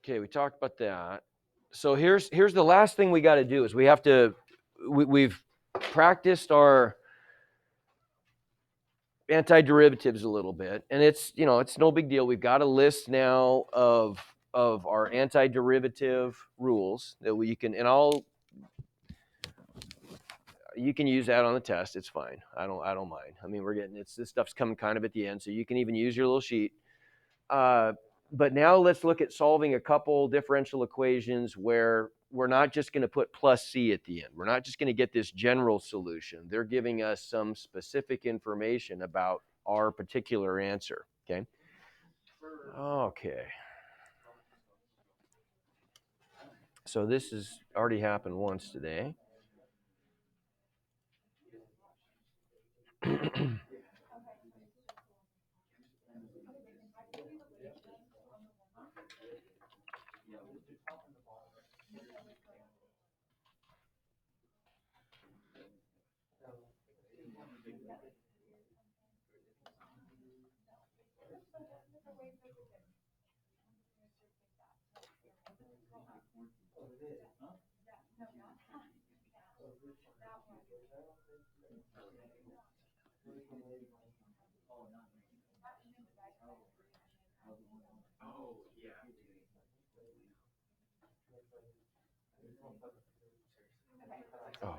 Okay, we talked about that. So here's the last thing we got to do is we have to we've practiced our antiderivatives a little bit, and it's it's no big deal. We've got a list now of our antiderivative rules that you can, and you can use that on the test. It's fine. I don't mind. I mean, this stuff's coming kind of at the end, so you can even use your little sheet. But now let's look at solving a couple differential equations where we're not just going to put plus c at the end. We're not just going to get this general solution. They're giving us some specific information about our particular answer. Okay. Okay. So this has already happened once today. Oh.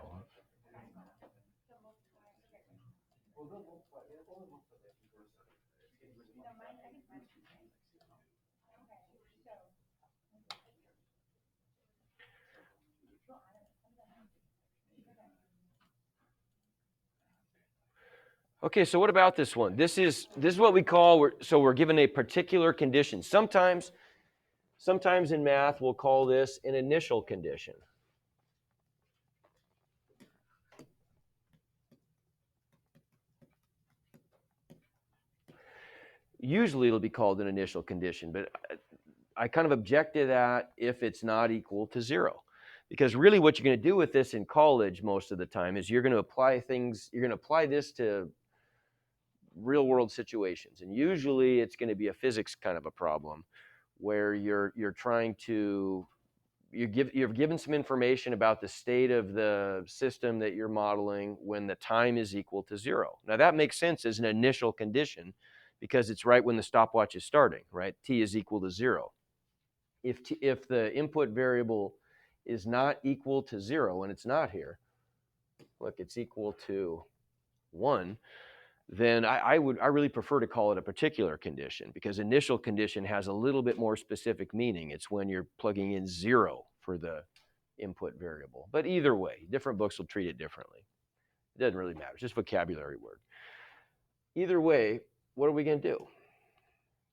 Okay, so what about this one? This is what we call, we're given a particular condition. Sometimes in math we'll call this an initial condition. Usually it'll be called an initial condition, but I kind of object to that if it's not equal to 0. Because really what you're going to do with this in college most of the time is you're going to apply this to real world situations. And usually it's going to be a physics kind of a problem where you're trying to, you've given some information about the state of the system that you're modeling when the time is equal to 0. Now that makes sense as an initial condition because it's right when the stopwatch is starting, right? T is equal to 0. If the input variable is not equal to 0, and it's not here, look, it's equal to 1, then I really prefer to call it a particular condition because initial condition has a little bit more specific meaning. It's when you're plugging in 0 for the input variable. But either way, different books will treat it differently. It doesn't really matter. It's just vocabulary word. Either way, what are we going to do?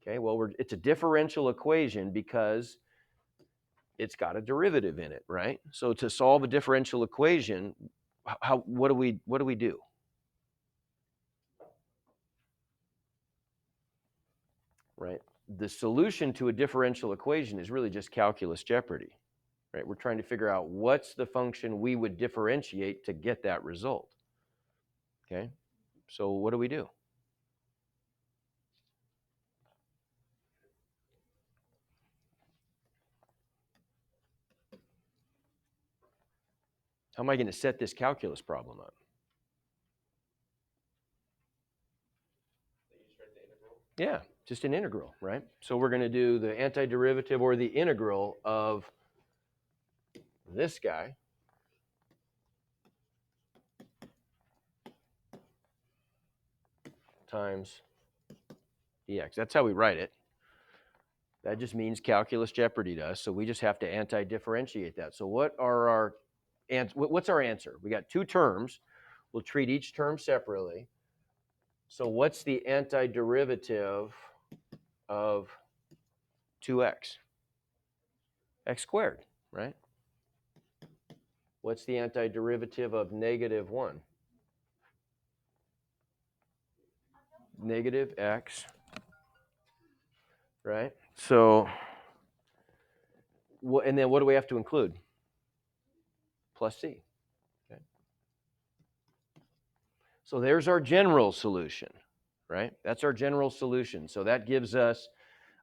Okay, well, it's a differential equation because it's got a derivative in it, right? So to solve a differential equation, what do we do? Right? The solution to a differential equation is really just calculus jeopardy, right? We're trying to figure out what's the function we would differentiate to get that result. Okay, so what do we do? How am I going to set this calculus problem up? Yeah, just an integral, right? So we're going to do the antiderivative or the integral of this guy times dx. That's how we write it. That just means calculus jeopardy to us, so we just have to anti-differentiate that. So what's our answer? We got two terms. We'll treat each term separately. So what's the antiderivative of 2x? X squared, right? What's the antiderivative of negative 1? Negative x, right? So, and then what do we have to include? Plus c, okay? So there's our general solution, right? That's our general solution. So that gives us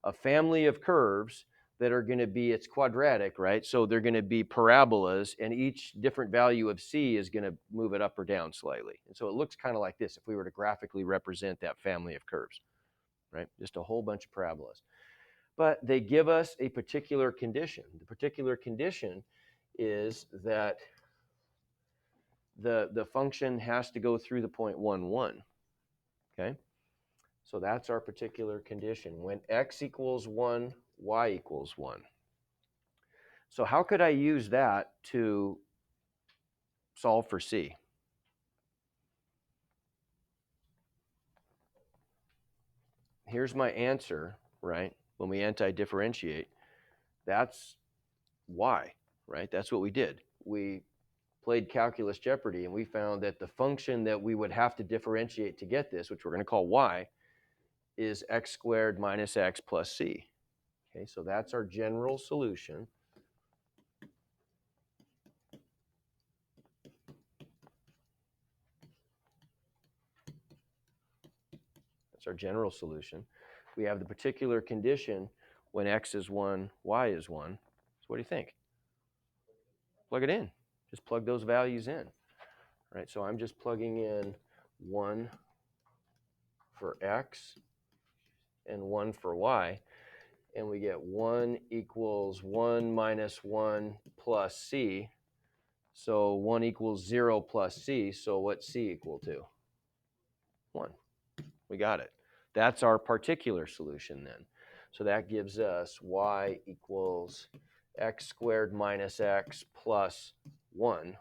a family of curves that are going to be, it's quadratic, right? So they're going to be parabolas, and each different value of c is going to move it up or down slightly. And so it looks kind of like this if we were to graphically represent that family of curves, right? Just a whole bunch of parabolas. But they give us a particular condition. The particular condition is that the function has to go through the point 1, 1, okay? So that's our particular condition. When x equals 1, y equals 1. So how could I use that to solve for c? Here's my answer, right? When we anti-differentiate, that's y, right? That's what we did. We played Calculus Jeopardy, and we found that the function that we would have to differentiate to get this, which we're going to call y, is x squared minus x plus c. Okay, so that's our general solution. That's our general solution. We have the particular condition when x is 1, y is 1. So what do you think? Plug it in. Just plug those values in. Right, so I'm just plugging in 1 for x and 1 for y, and we get 1 equals 1 minus 1 plus c. So 1 equals 0 plus c, so what's c equal to? 1. We got it. That's our particular solution then. So that gives us y equals x squared minus x plus 1.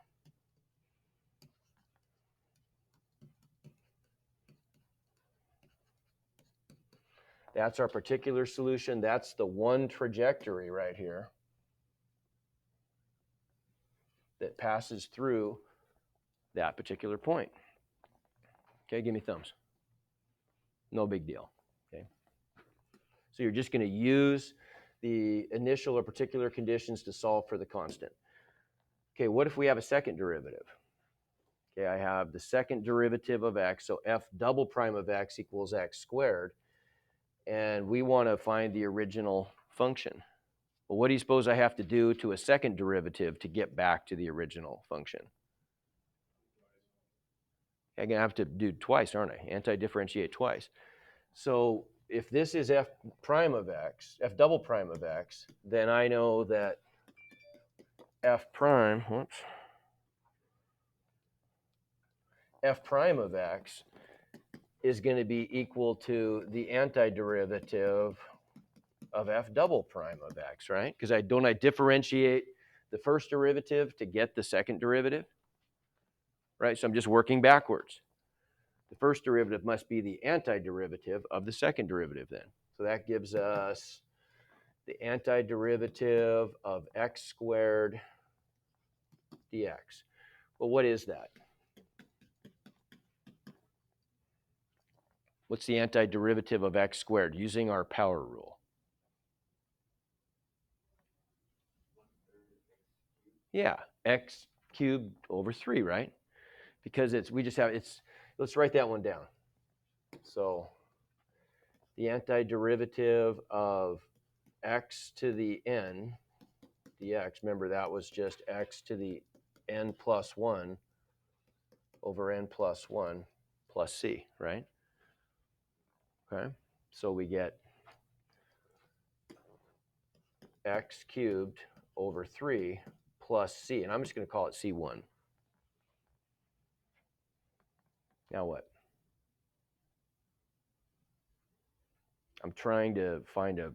That's our particular solution. That's the one trajectory right here that passes through that particular point. Okay, give me thumbs. No big deal. Okay. So you're just going to use the initial or particular conditions to solve for the constant. Okay, what if we have a second derivative? Okay, I have the second derivative of x, so f double prime of x equals x squared, and we want to find the original function. Well, what do you suppose I have to do to a second derivative to get back to the original function? I'm going to have to do twice, aren't I? Anti-differentiate twice. So if this is f prime of x, f double prime of x, then I know that f prime, f prime of x is going to be equal to the antiderivative of f double prime of x, right? Because I differentiate the first derivative to get the second derivative, right? So I'm just working backwards. The first derivative must be the antiderivative of the second derivative then. So that gives us the antiderivative of x squared dx. Well, what is that? What's the antiderivative of x squared using our power rule? Yeah, x cubed over 3, right? Because let's write that one down. So the antiderivative of x to the n dx, remember that was just x to the n plus 1 over n plus 1 plus c, right? Okay, so we get x cubed over 3 plus c, and I'm just going to call it c1. Now what? I'm trying to find a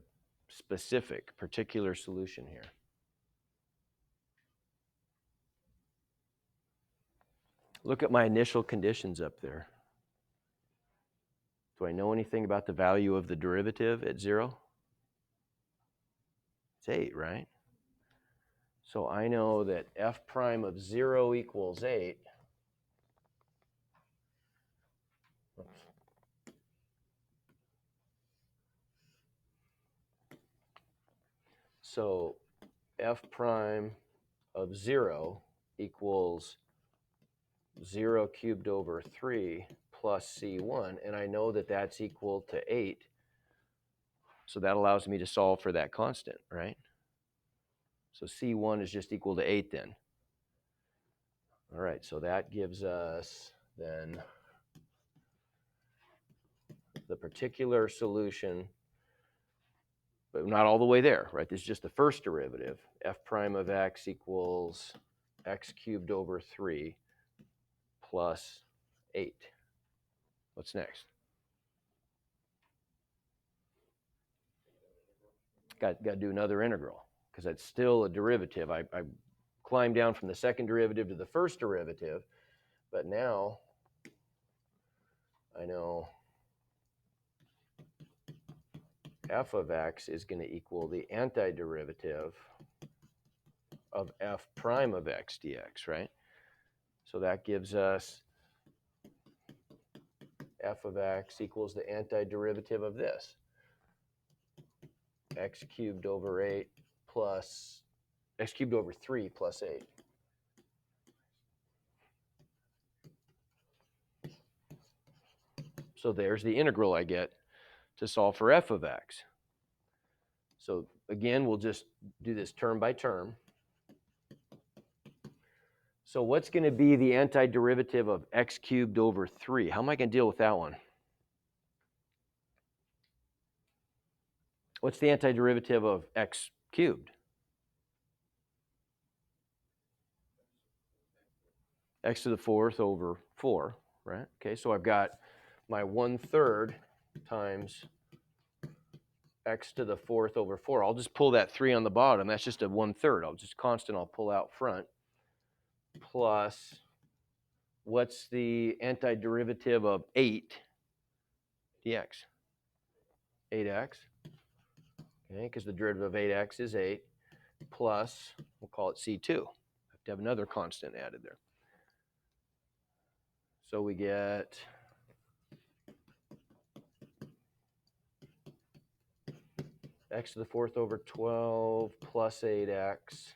specific, particular solution here. Look at my initial conditions up there. Do I know anything about the value of the derivative at 0? It's 8, right? So I know that f prime of 0 equals 8. Oops. So f prime of 0 equals 0 cubed over 3 plus c1, and I know that that's equal to 8. So that allows me to solve for that constant, right? So C1 is just equal to 8 then. All right, so that gives us then the particular solution, but not all the way there, right? This is just the first derivative. F prime of x equals x cubed over 3 plus 8. What's next? Got to do another integral because that's still a derivative. I climbed down from the second derivative to the first derivative, but now I know f of x is going to equal the antiderivative of f prime of x dx, right? So that gives us f of x equals the antiderivative of this, x cubed over 8 plus x cubed over 3 plus 8. So there's the integral I get to solve for f of x. So again, we'll just do this term by term. So what's going to be the antiderivative of x cubed over 3? How am I going to deal with that one? What's the antiderivative of x cubed? X to the 4th over 4, right? Okay, so I've got my 1/3 times x to the 4th over 4. I'll just pull that 3 on the bottom. That's just a 1/3. I'll just constant I'll pull out front. Plus, what's the antiderivative of 8 dx? 8x. Okay, because the derivative of 8x is 8. Plus, we'll call it C2. I have to have another constant added there. So we get x to the 4th over 12 plus 8x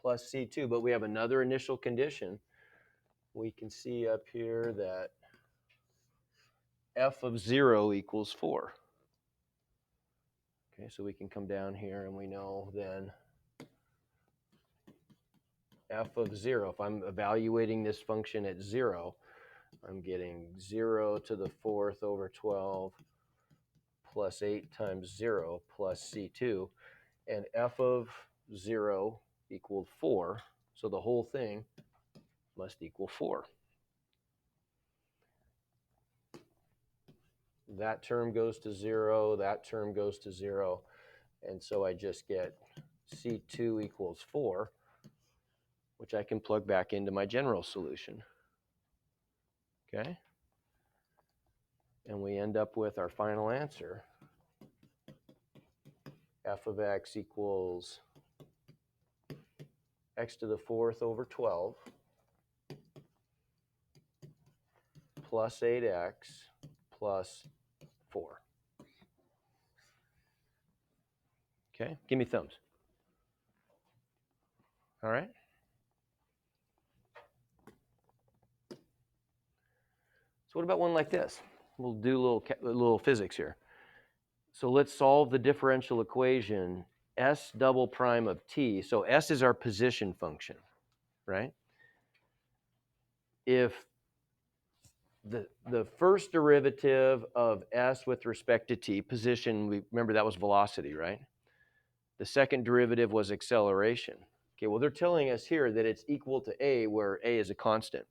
plus C2. But we have another initial condition. We can see up here that f of 0 equals 4. Okay, so we can come down here and we know then f of 0, if I'm evaluating this function at 0, I'm getting 0 to the 4th over 12 plus 8 times 0 plus C2. And f of 0 equaled 4, so the whole thing must equal 4. That term goes to 0, that term goes to 0, and so I just get C2 equals 4, which I can plug back into my general solution. Okay? And we end up with our final answer. F of x equals x to the 4th over 12 plus 8x plus 4. Okay, give me thumbs. All right. So what about one like this? We'll do a little physics here. So let's solve the differential equation s double prime of t. So s is our position function, right? If the first derivative of s with respect to t, position, we remember that was velocity, right? The second derivative was acceleration. Okay, well, they're telling us here that it's equal to a, where a is a constant.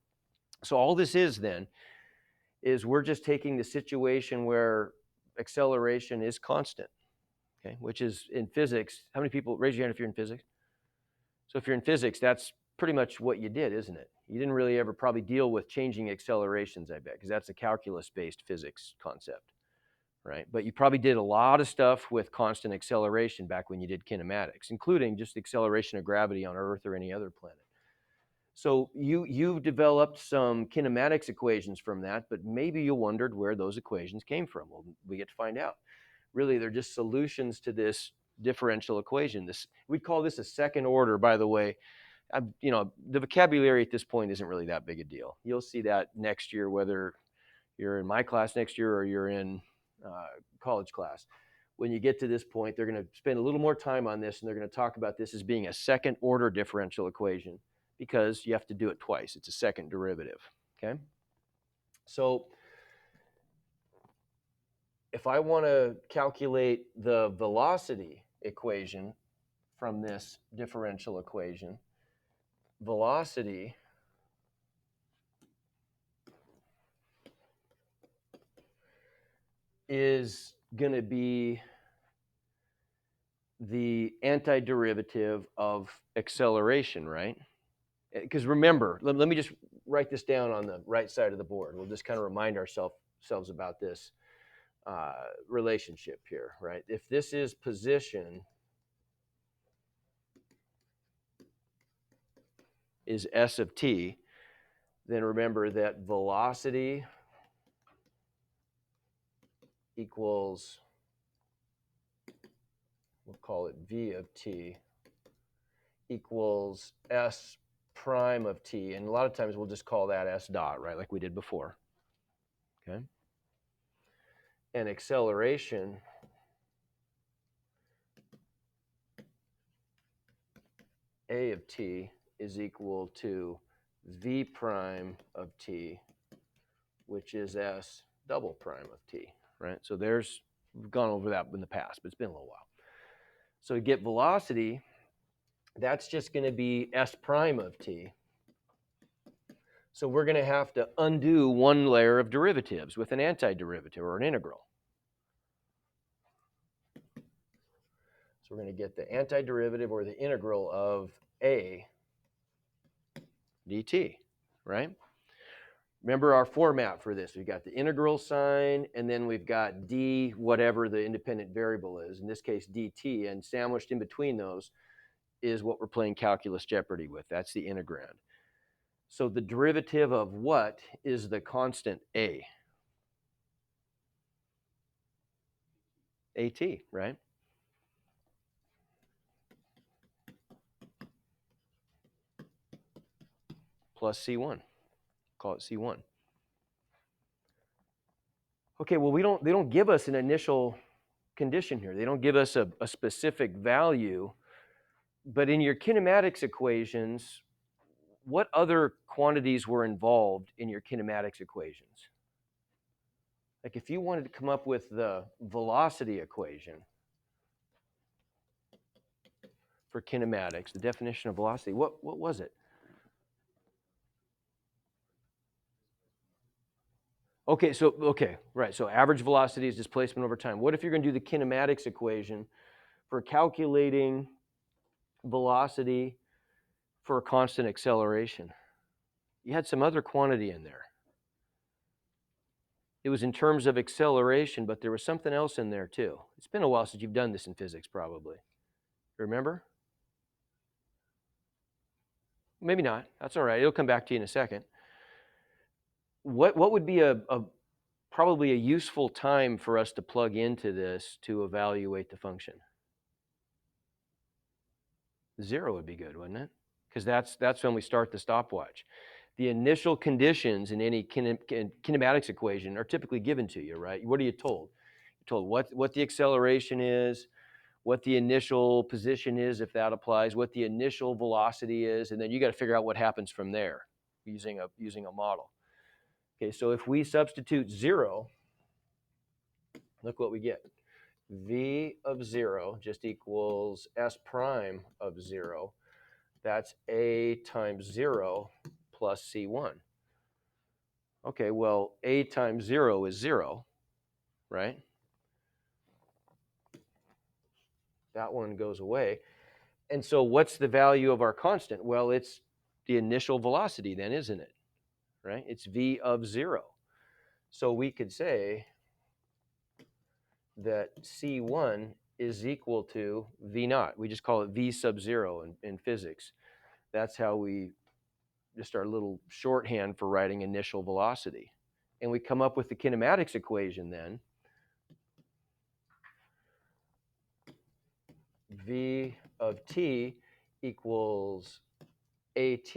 So all this is then is we're just taking the situation where acceleration is constant, okay, which is in physics. How many people, raise your hand if you're in physics? So if you're in physics, that's pretty much what you did, isn't it? You didn't really ever probably deal with changing accelerations, I bet, because that's a calculus-based physics concept, right? But you probably did a lot of stuff with constant acceleration back when you did kinematics, including just the acceleration of gravity on Earth or any other planet. So you've developed some kinematics equations from that, but maybe you wondered where those equations came from. Well, we get to find out. Really, they're just solutions to this differential equation. We'd call this a second order, by the way. The vocabulary at this point isn't really that big a deal. You'll see that next year, whether you're in my class next year or you're in college class. when you get to this point, they're going to spend a little more time on this, and they're going to talk about this as being a second order differential equation because you have to do it twice. It's a second derivative, okay? So if I want to calculate the velocity equation from this differential equation, velocity is going to be the antiderivative of acceleration, right? Because remember, let me just write this down on the right side of the board. We'll just kind of remind ourselves about this relationship here, right? If this is position is s of t, then remember that velocity equals, we'll call it v of t, equals s prime of t. And a lot of times we'll just call that s dot, right? Like we did before, okay? And acceleration a of t is equal to v prime of t, which is s double prime of t, right? So we've gone over that in the past, but it's been a little while. So to get velocity, that's just going to be s prime of t. So we're going to have to undo one layer of derivatives with an antiderivative or an integral. So we're going to get the antiderivative or the integral of a dt, right? Remember our format for this. We've got the integral sign, and then we've got d, whatever the independent variable is, in this case dt, and sandwiched in between those is what we're playing calculus Jeopardy with. That's the integrand. So the derivative of what is the constant a? At, right? Plus C1. Call it C1. Okay, well, they don't give us an initial condition here. They don't give us a specific value. But in your kinematics equations, what other quantities were involved in your kinematics equations? Like if you wanted to come up with the velocity equation for kinematics, the definition of velocity, what was it? Okay, right. So average velocity is displacement over time. What if you're going to do the kinematics equation for calculating velocity for a constant acceleration? You had some other quantity in there. It was in terms of acceleration, but there was something else in there too. It's been a while since you've done this in physics, probably. Remember? Maybe not. That's all right. It'll come back to you in a second. What would be probably a useful time for us to plug into this to evaluate the function? 0 would be good, wouldn't it? Because that's when we start the stopwatch. The initial conditions in any kinematics equation are typically given to you, right? What are you told? You're told what the acceleration is, what the initial position is, if that applies, what the initial velocity is, and then you got to figure out what happens from there using a model. Okay, so if we substitute 0, look what we get. V of 0 just equals S prime of 0. That's A times 0 plus C1. Okay, well, A times 0 is 0, right? That one goes away. And so what's the value of our constant? Well, it's the initial velocity then, isn't it? Right? It's V of 0. So we could say that C1 is equal to V naught. We just call it V sub 0 in physics. That's how we just our little shorthand for writing initial velocity. And we come up with the kinematics equation then. V of t equals AT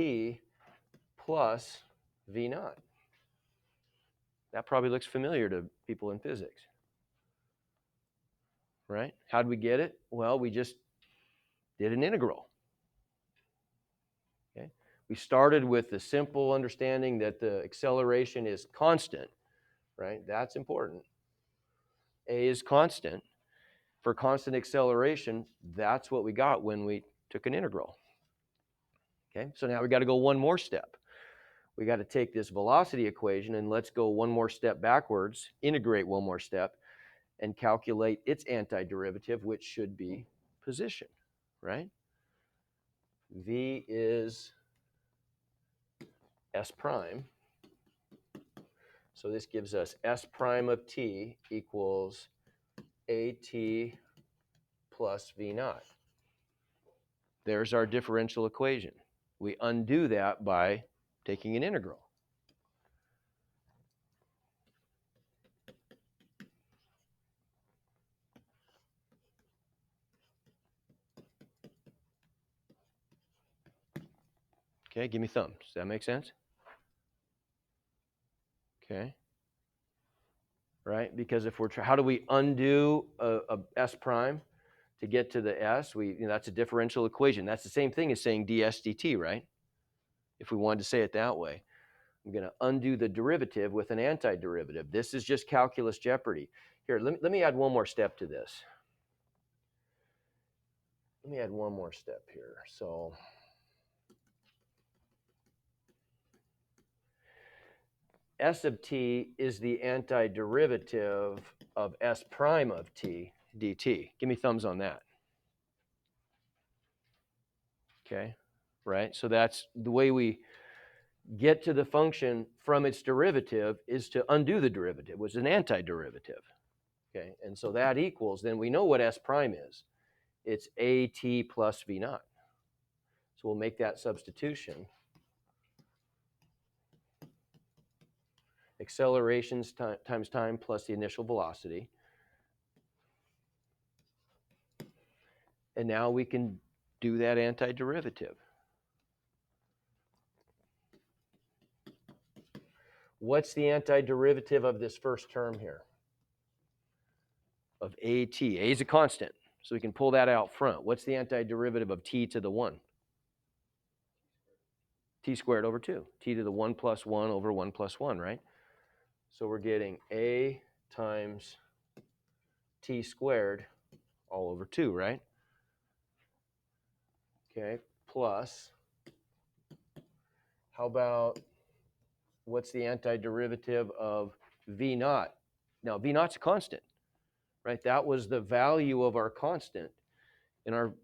plus V naught. That probably looks familiar to people in physics. right? How did we get it? Well, we just did an integral. Okay? We started with the simple understanding that the acceleration is constant, right? That's important. A is constant. For constant acceleration, that's what we got when we took an integral. Okay, so now we got to go one more step. We got to take this velocity equation and let's go one more step backwards, integrate one more step, and calculate its antiderivative, which should be position, right? V is S prime. So this gives us S prime of t equals AT plus V naught. There's our differential equation. We undo that by taking an integral. Okay, give me thumbs. Does that make sense? Okay. Right? Because if we're how do we undo a S prime to get to the S? That's a differential equation. That's the same thing as saying ds dt, right? If we wanted to say it that way. I'm going to undo the derivative with an antiderivative. This is just calculus jeopardy. Here, let me add one more step to this. Let me add one more step here. So S of t is the antiderivative of S prime of t dt. Give me thumbs on that. Okay, right? So that's the way we get to the function from its derivative is to undo the derivative, which is an antiderivative. Okay, and so that equals, then we know what S prime is. It's AT plus V naught. So we'll make that substitution. Accelerations times time plus the initial velocity. And now we can do that antiderivative. What's the antiderivative of this first term here? Of AT. A is a constant, so we can pull that out front. What's the antiderivative of t to the 1? T squared over 2. T to the 1 plus 1 over 1 plus 1, right? So we're getting A times t squared all over 2, right? Okay, plus, how about, what's the antiderivative of V naught? Now, V naught's a constant, right? That was the value of our constant in our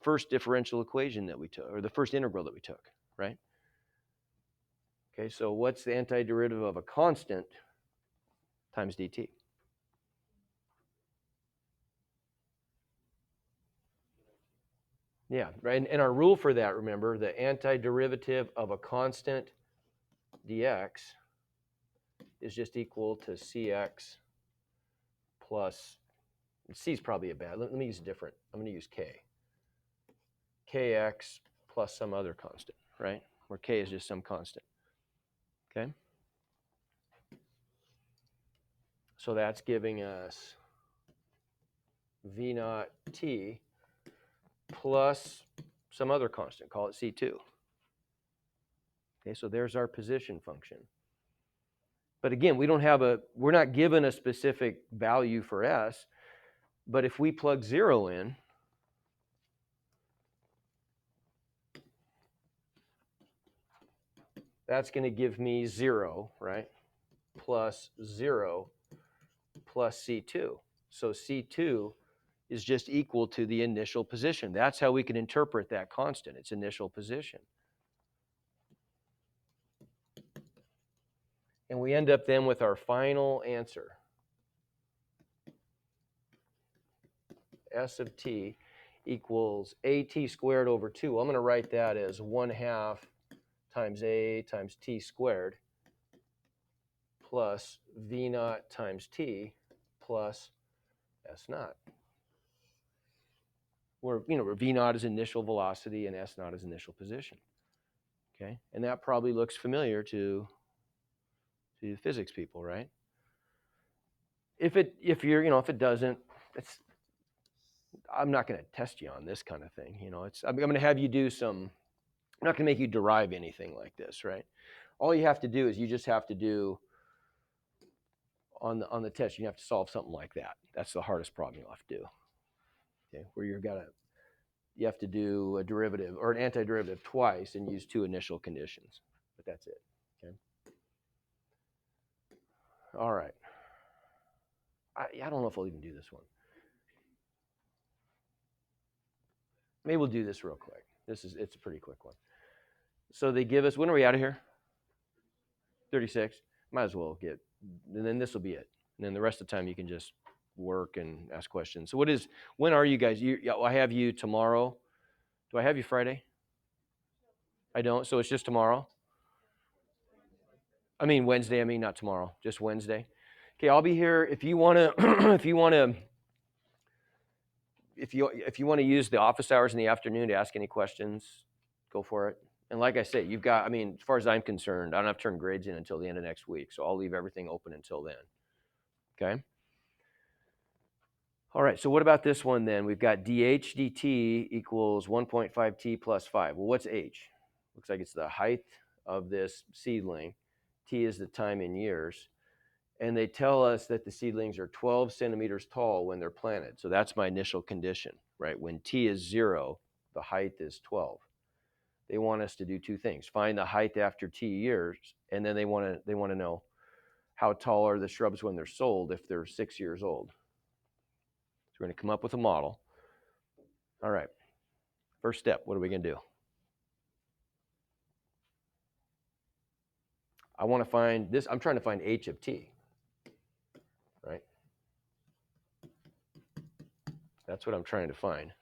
first differential equation that we took, or the first integral that we took, right? Okay, so what's the antiderivative of a constant times dt? Yeah, right. And our rule for that, remember, the antiderivative of a constant dx is just equal to cx plus, c is probably a bad, let me use a different, I'm going to use k. Kx plus some other constant, right? Where k is just some constant, okay? So that's giving us v naught t plus some other constant, call it c2. Okay, so there's our position function. But again, we're not given a specific value for s, but if we plug 0 in, that's going to give me 0, right? Plus 0 plus c2. So c2 is just equal to the initial position. That's how we can interpret that constant, its initial position. And we end up then with our final answer. S of t equals at squared over 2. I'm going to write that as 1/2 times a times t squared plus v naught times t plus s naught. Where v naught is initial velocity and s naught is initial position. Okay, and that probably looks familiar to physics people, right? If it doesn't, I'm not going to test you on this kind of thing. You know, I'm going to have you do some. I'm not going to make you derive anything like this, right? All you have to do is you just have to do on the test. You have to solve something like that. That's the hardest problem you'll have to do. Okay, where you have to do a derivative or an antiderivative twice and use two initial conditions. But that's it. Okay. All right. I don't know if I'll even do this one. Maybe we'll do this real quick. It's a pretty quick one. So they give us, when are we out of here? 36. Might as well get, and then this will be it. And then the rest of the time you can just work and ask questions. So when are you guys? I have you tomorrow. Do I have you Friday? I don't. So it's just tomorrow. I mean Wednesday. I mean not tomorrow. Just Wednesday. Okay, I'll be here if you want to. If you want to use the office hours in the afternoon to ask any questions, go for it. And like I say, you've got. I mean, as far as I'm concerned, I don't have to turn grades in until the end of next week, so I'll leave everything open until then. Okay. All right. So what about this one then? We've got dH dt equals 1.5t plus 5. Well, what's h? Looks like it's the height of this seedling. T is the time in years. And they tell us that the seedlings are 12 centimeters tall when they're planted. So that's my initial condition, right? When t is 0, the height is 12. They want us to do two things: find the height after t years, and then they want to know how tall are the shrubs when they're sold if they're 6 years old. So we're going to come up with a model. All right. First step, what are we going to do? I want to find this. I'm trying to find h of t, right? That's what I'm trying to find.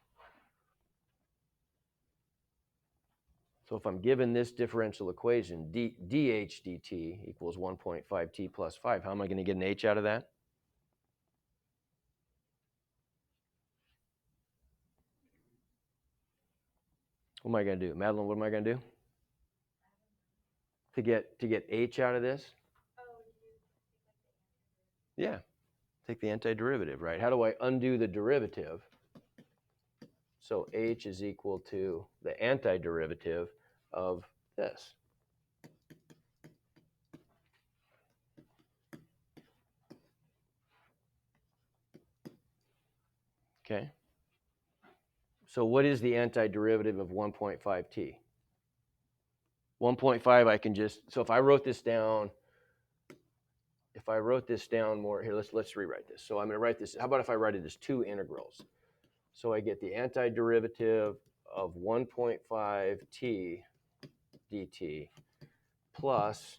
So if I'm given this differential equation, dh dt equals 1.5t plus 5, how am I going to get an h out of that? What am I going to do? Madeline, what am I going to do? To get h out of this? Yeah, take the antiderivative, right? How do I undo the derivative? So h is equal to the antiderivative of this. Okay. So what is the antiderivative of 1.5t? 1.5, I can just, so if I wrote this down more, here, let's rewrite this. So I'm going to write this, how about if I write it as two integrals? So I get the antiderivative of 1.5t dt plus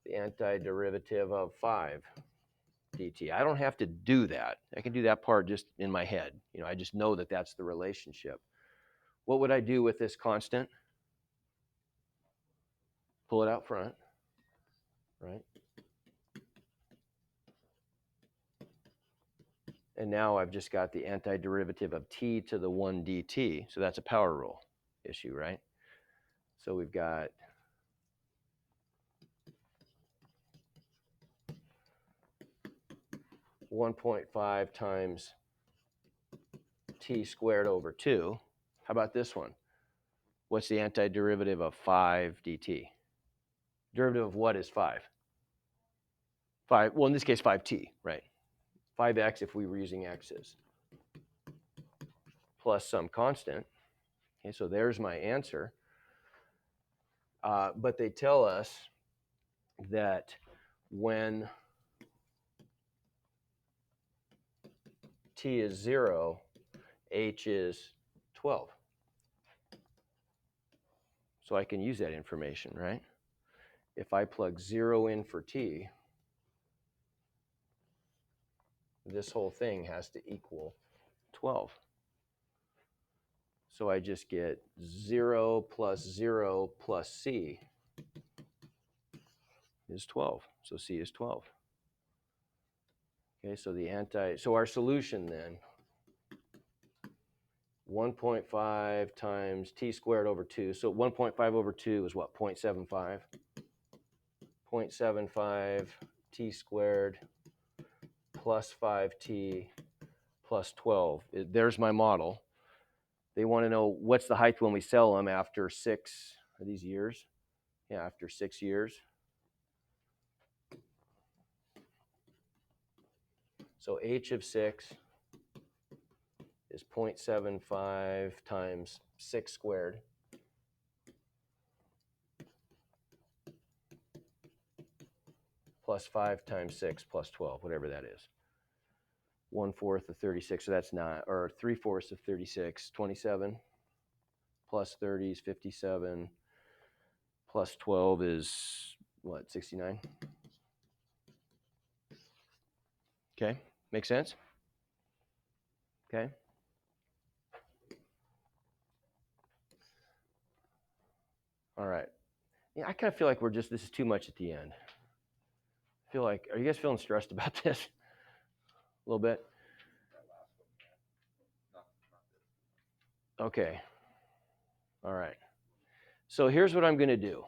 the antiderivative of 5 dt. I don't have to do that. I can do that part just in my head. You know, I just know that that's the relationship. What would I do with this constant? Pull it out front, right? And now I've just got the antiderivative of t to the 1 dt. So that's a power rule issue, right? So we've got (1.5 times t squared over 2). How about this one? What's the antiderivative of 5 dt? Derivative of what is 5? 5, well, in this case, 5t, right? 5x if we were using x's, plus some constant. Okay, so there's my answer. But they tell us that when t is 0, h is 12. So I can use that information, right? If I plug 0 in for t, this whole thing has to equal 12. So I just get 0 plus 0 plus c is 12. So c is 12. Okay, so our solution then, 1.5 times t squared over 2. So 1.5 over 2 is what, 0.75? 0.75 t squared plus 5t plus 12. There's my model. They want to know what's the height when we sell them after 6 of these years. Yeah, after 6 years. So h of 6 is 0.75 times 6 squared. Plus 5 times 6 plus 12, whatever that is. 1/4 of 36, so that's 9, or 3/4 of 36, 27. Plus 30 is 57. Plus 12 is, what, 69? Okay, make sense? Okay. All right. Yeah, I kind of feel like this is too much at the end. I feel like, are you guys feeling stressed about this? A little bit? Okay. All right. So here's what I'm going to do.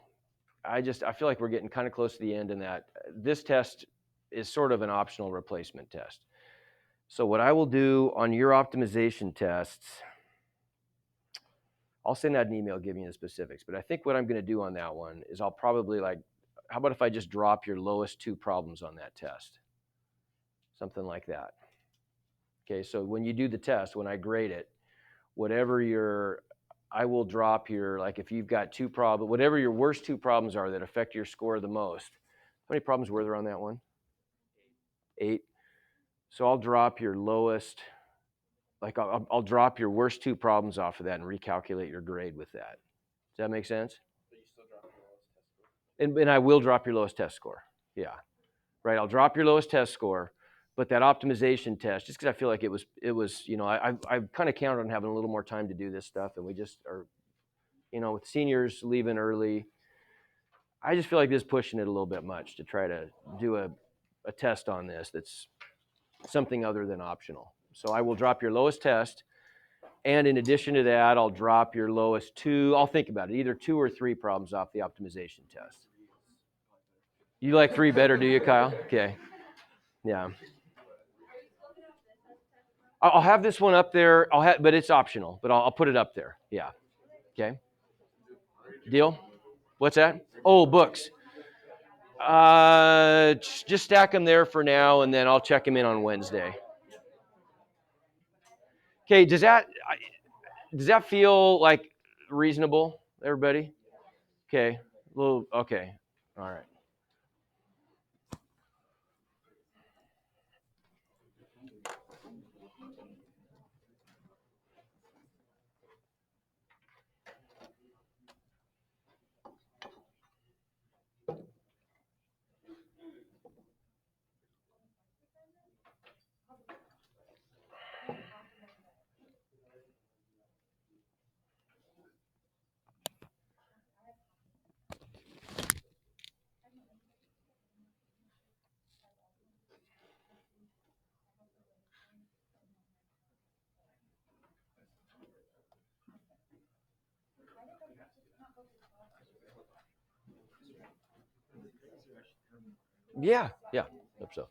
I feel like we're getting kind of close to the end in that this test is sort of an optional replacement test. So what I will do on your optimization tests, I'll send out an email giving you the specifics, but I think what I'm going to do on that one is I'll probably how about if I just drop your lowest 2 problems on that test? Something like that. Okay, so when you do the test, when I grade it, I will drop your, like if you've got 2 problems, whatever your worst 2 problems are that affect your score the most. How many problems were there on that one? 8. So I'll drop your lowest, I'll drop your worst 2 problems off of that and recalculate your grade with that. Does that make sense? But you still drop your lowest test score. And I will drop your lowest test score. Yeah. Right. I'll drop your lowest test score, but that optimization test, just because I feel like it was, I kind of counted on having a little more time to do this stuff, and we just are, with seniors leaving early, I just feel like this is pushing it a little bit much to try to do a test on this that's something other than optional. So I will drop your lowest test, and in addition to that, I'll drop your lowest 2. I'll think about it, either 2 or 3 problems off the optimization test. You like 3 better, do you, Kyle? Okay. Yeah. I'll have this one up there. But it's optional. But I'll put it up there. Yeah. Okay. Deal. What's that? Oh, books. Just stack them there for now, and then I'll check them in on Wednesday. Okay. Does that feel like reasonable, everybody? Okay. Okay. All right. Yeah. Hope so.